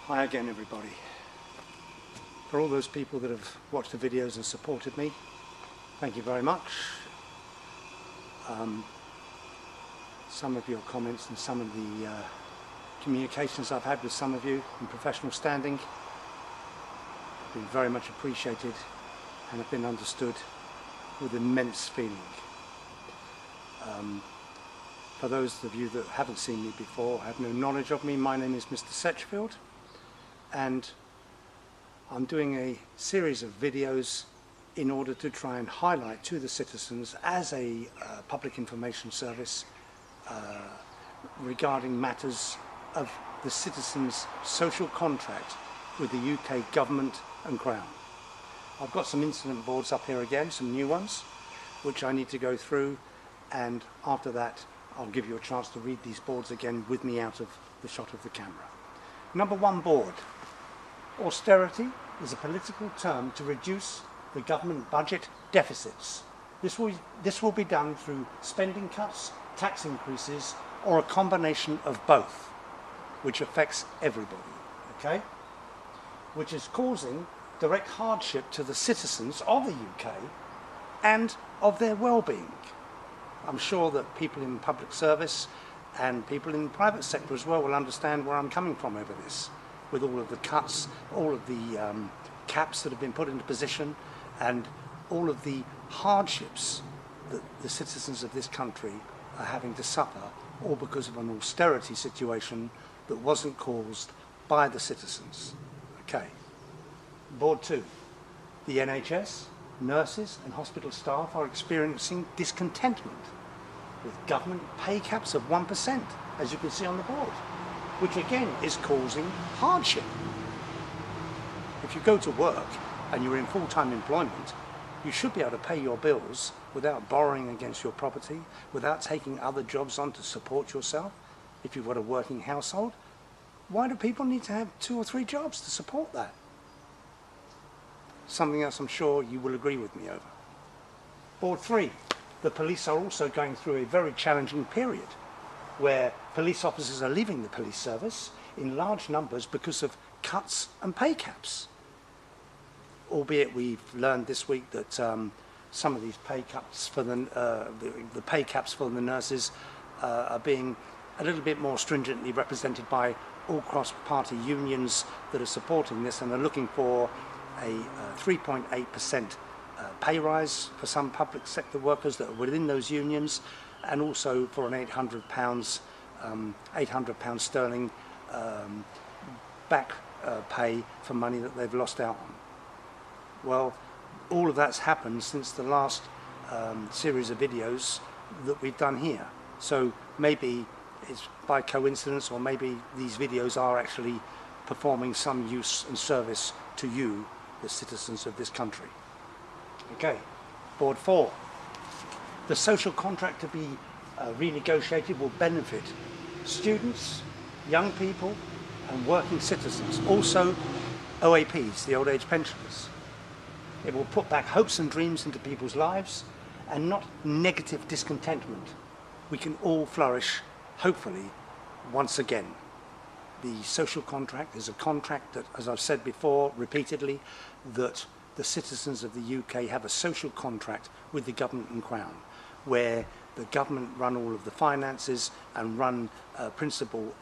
Hi again, everybody. For all those people that have watched the videos and supported me, thank you very much. Some of your comments and some of the communications I've had with some of you in professional standing have been very much appreciated and have been understood with immense feeling. For those of you that haven't seen me before, have no knowledge of me, my name is Mr. Setchfield, and I'm doing a series of videos in order to try and highlight to the citizens as a public information service regarding matters of the citizens' social contract with the UK government and Crown. I've got some incident boards up here again, some new ones, which I need to go through, and after that I'll give you a chance to read these boards again with me out of the shot of the camera. Number one board. Austerity is a political term to reduce the government budget deficits. This will be done through spending cuts, tax increases, or a combination of both, which affects everybody, okay? Which is causing direct hardship to the citizens of the UK and of their well-being. I'm sure that people in public service and people in the private sector as well will understand where I'm coming from over this, with all of the cuts, all of the caps that have been put into position, and all of the hardships that the citizens of this country are having to suffer, all because of an austerity situation that wasn't caused by the citizens. Okay. Board 2. The NHS, nurses and hospital staff are experiencing discontentment with government pay caps of 1%, as you can see on the board, which again is causing hardship. If you go to work and you're in full-time employment, you should be able to pay your bills without borrowing against your property, without taking other jobs on to support yourself. If you've got a working household, why do people need to have 2 or 3 jobs to support that? Something else I'm sure you will agree with me over. Board 3. The police are also going through a very challenging period where police officers are leaving the police service in large numbers because of cuts and pay caps. Albeit we've learned this week that some of these pay cuts for the pay caps for the nurses are being a little bit more stringently represented by all cross-party unions that are supporting this and are looking for a 3.8% pay rise for some public sector workers that are within those unions, and also for an £800 sterling back pay for money that they've lost out on. Well, all of that's happened since the last series of videos that we've done here. So maybe it's by coincidence, or maybe these videos are actually performing some use and service to you, the citizens of this country. Okay, Board 4. The social contract to be renegotiated will benefit students, young people and working citizens, also OAPs, the old age pensioners. It will put back hopes and dreams into people's lives and not negative discontentment. We can all flourish, hopefully, once again. The social contract is a contract that, as I've said before repeatedly, that the citizens of the UK have a social contract with the government and Crown, where the government run all of the finances and run principal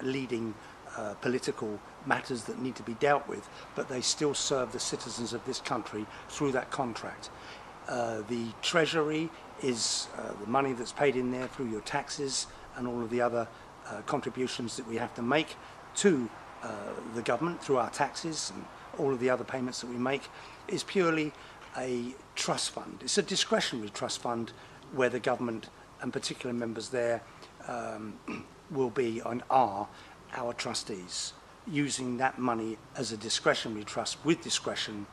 leading political matters that need to be dealt with, but they still serve the citizens of this country through that contract. The Treasury is the money that's paid in there through your taxes and all of the other contributions that we have to make to the government through our taxes and all of the other payments that we make, is purely a trust fund. It's a discretionary trust fund where the government and particular members there will be and are our trustees, using that money as a discretionary trust with discretion,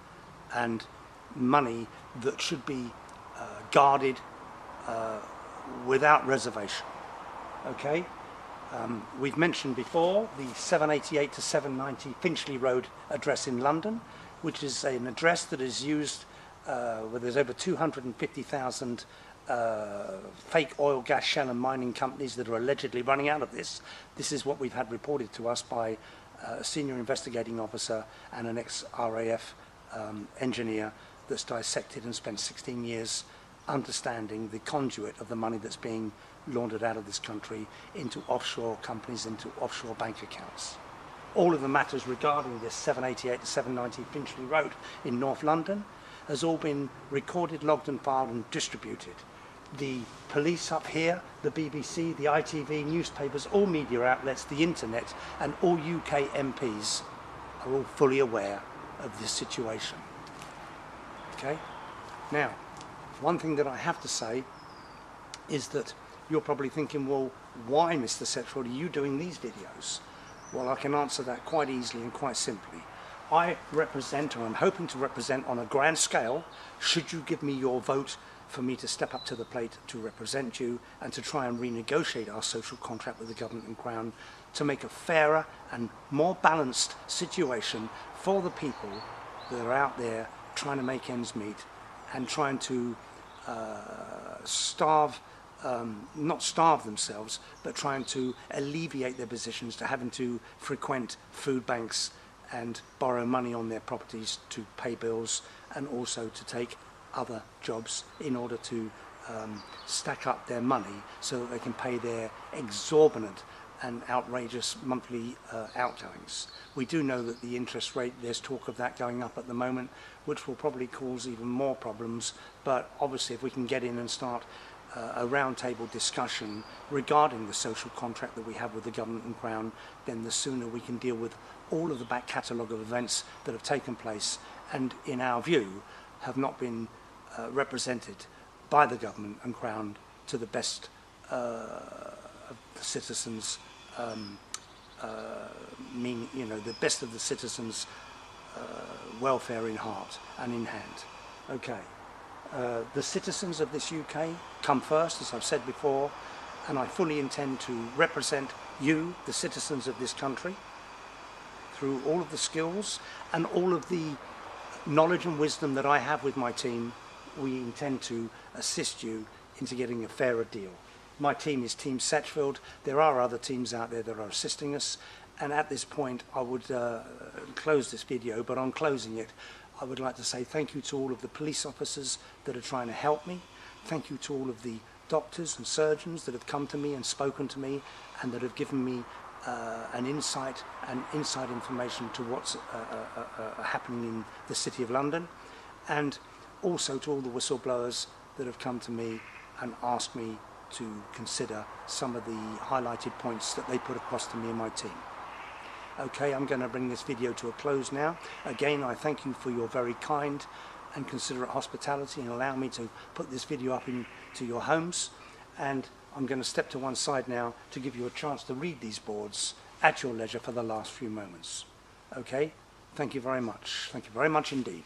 and money that should be guarded without reservation. Okay? We've mentioned before the 788 to 790 Finchley Road address in London, which is an address that is used where there's over 250,000 fake oil, gas, shell and mining companies that are allegedly running out of this. This is what we've had reported to us by a senior investigating officer and an ex-RAF engineer that's dissected and spent 16 years understanding the conduit of the money that's being laundered out of this country into offshore companies, into offshore bank accounts. All of the matters regarding this 788 to 790 Finchley Road in North London has all been recorded, logged and filed and distributed. The police up here, the BBC, the ITV, newspapers, all media outlets, the internet and all UK MPs are all fully aware of this situation. Okay? Now, one thing that I have to say is that you're probably thinking, well, why, Mr. Setchfield, are you doing these videos? Well, I can answer that quite easily and quite simply. I represent, or I'm hoping to represent on a grand scale, should you give me your vote for me to step up to the plate to represent you and to try and renegotiate our social contract with the government and Crown to make a fairer and more balanced situation for the people that are out there trying to make ends meet and trying to not starve themselves, but trying to alleviate their positions to having to frequent food banks and borrow money on their properties to pay bills and also to take other jobs in order to stack up their money so that they can pay their exorbitant and outrageous monthly outgoings. We do know that the interest rate, there's talk of that going up at the moment, which will probably cause even more problems, but obviously if we can get in and start a roundtable discussion regarding the social contract that we have with the government and Crown, then the sooner we can deal with all of the back catalogue of events that have taken place and, in our view, have not been represented by the government and Crown to the best of the citizens, the best of the citizens' welfare in heart and in hand. Okay. The citizens of this UK come first, as I've said before, and I fully intend to represent you, the citizens of this country, through all of the skills and all of the knowledge and wisdom that I have with my team. We intend to assist you into getting a fairer deal. My team is Team Setchfield. There are other teams out there that are assisting us, and at this point I would close this video, but on closing it I would like to say thank you to all of the police officers that are trying to help me. Thank you to all of the doctors and surgeons that have come to me and spoken to me and that have given me an insight and inside information to what's happening in the City of London, and also to all the whistleblowers that have come to me and asked me to consider some of the highlighted points that they put across to me and my team. Okay, I'm going to bring this video to a close now. Again, I thank you for your very kind and considerate hospitality and allow me to put this video up into your homes. And I'm going to step to one side now to give you a chance to read these boards at your leisure for the last few moments. Okay, thank you very much. Thank you very much indeed.